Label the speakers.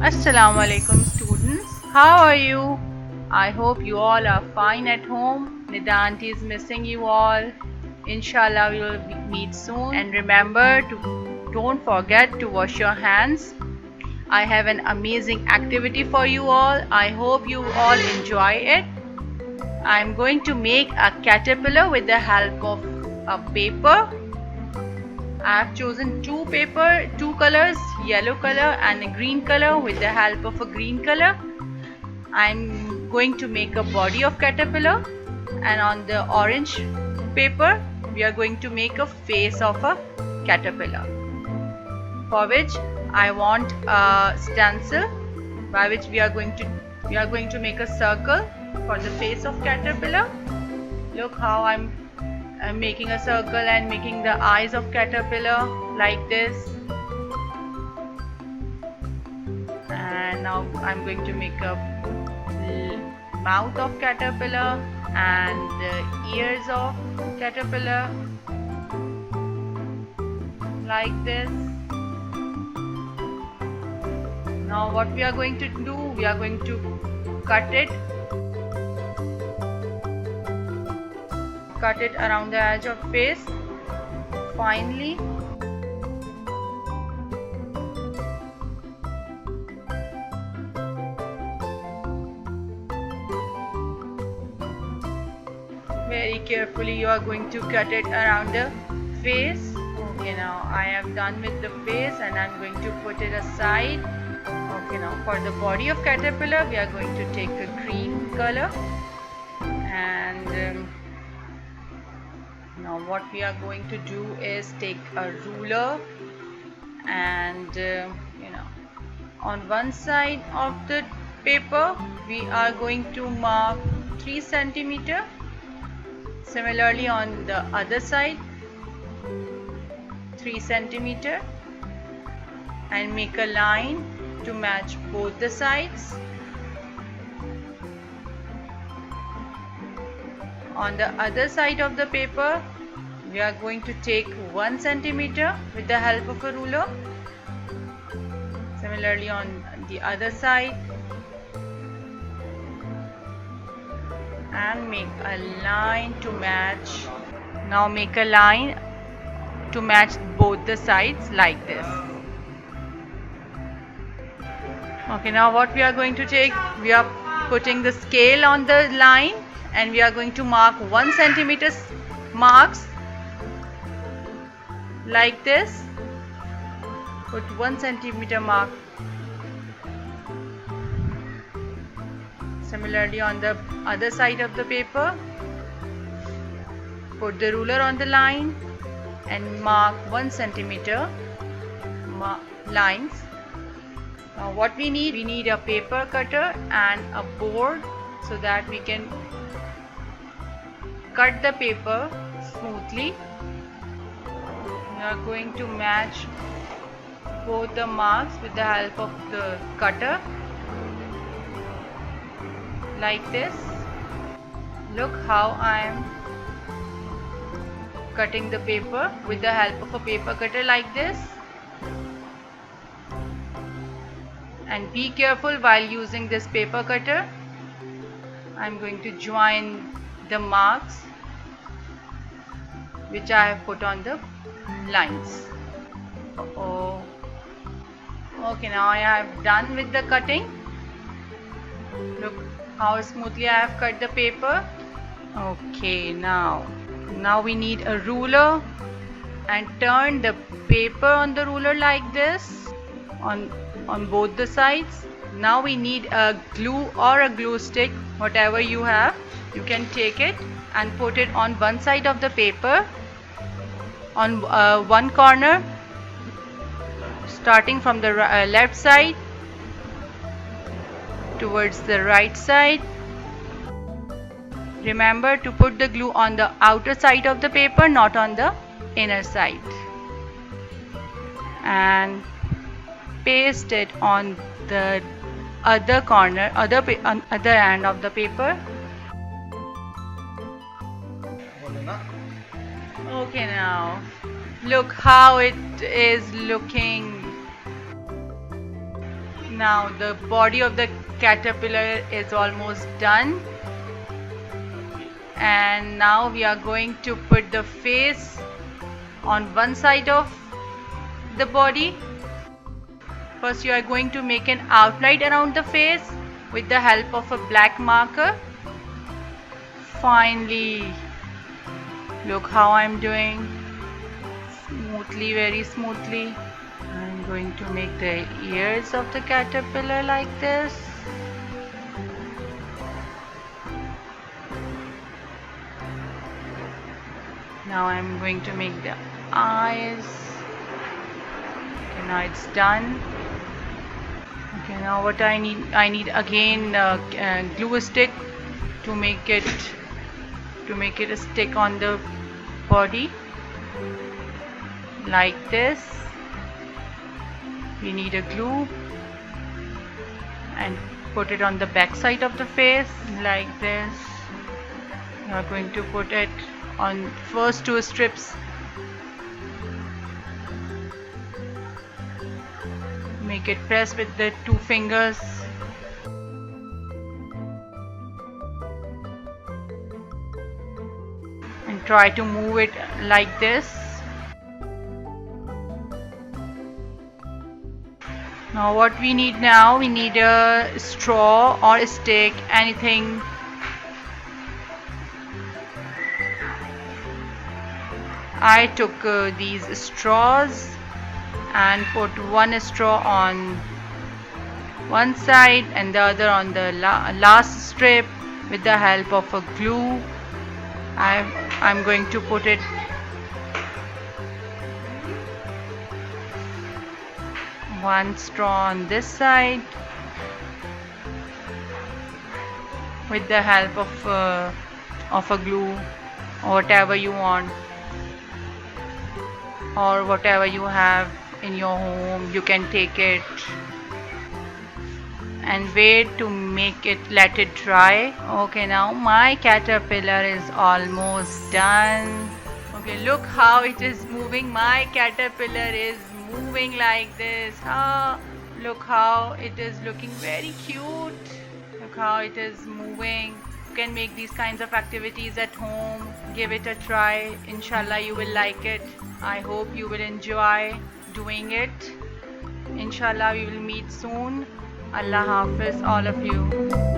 Speaker 1: Assalamu alaikum students. How are you? I hope you all are fine at home. Nida auntie is missing you all. Inshallah we will meet soon. And remember to don't forget to wash your hands. I have an amazing activity for you all. I hope you all enjoy it. I'm going to make a caterpillar with the help of a paper. I have chosen two colors, yellow color and a green color with the help of a green color. I'm going to make a body of caterpillar, and on the orange paper we are going to make a face of a caterpillar, for which I want a stencil by which we are going to make a circle for the face of caterpillar. Look how I'm making a circle and making the eyes of caterpillar like this. And now I'm going to make a mouth of caterpillar and the ears of caterpillar like this. Now what we are going to do, we are going to cut it around the edge of face finely. Very carefully you are going to cut it around the face. Okay, now I have done with the face and I'm going to put it aside. Okay, now for the body of caterpillar we are going to take a green color, and now what we are going to do is take a ruler and on one side of the paper we are going to mark 3 centimeter. Similarly on the other side 3 centimeter, and make a line to match both the sides. On the other side of the paper we are going to take 1 centimeter with the help of a ruler. Similarly on the other side, and make a line to match. Now make a line to match both the sides like this. Okay, now what we are going to take, we are putting the scale on the line and we are going to mark 1 centimeter marks like this. Put 1 centimeter mark. Similarly on the other side of the paper, put the ruler on the line and mark 1 centimeter lines. Now what we need a paper cutter and a board so that we can cut the paper smoothly. We are going to match both the marks with the help of the cutter like this. Look how I am cutting the paper with the help of a paper cutter like this. And be careful while using this paper cutter. I'm going to join the marks which I have put on the lines. Okay, now I have done with the cutting. Look how smoothly I have cut the paper. Okay, now we need a ruler and turn the paper on the ruler like this on both the sides. Now we need a glue or a glue stick, whatever you have. You can take it and put it on one side of the paper, on one corner, starting from the left side towards the right side. Remember to put the glue on the outer side of the paper, not on the inner side, and paste it on the other corner, other end of the paper. Okay, now look how it is looking. Now the body of the caterpillar is almost done, and now we are going to put the face on one side of the body. First you are going to make an outline around the face with the help of a black marker. Finally, look how I'm doing. Smoothly, very smoothly. I'm going to make the ears of the caterpillar like this. Now I'm going to make the eyes. Okay, now it's done. Okay, now what I need again glue stick to make it a stick on the body like this. We need a glue and put it on the back side of the face like this. We are going to put it on first two strips. Make it press with the two fingers. And try to move it like this. Now what we need now, we need a straw or a stick, anything. I took these straws and put one straw on one side and the other on the last strip with the help of a glue. I'm going to put it one straw on this side with the help of a glue or whatever you want, or whatever you have in your home. You can take it and wait to make it, let it dry. Okay, now my caterpillar is almost done. Okay, look how it is moving. My caterpillar is moving like this. Look how it is looking very cute. Look how it is moving. You can make these kinds of activities at home. Give it a try. Inshallah you will like it. I hope you will enjoy doing it. Inshallah we will meet soon. Allah Hafiz all of you.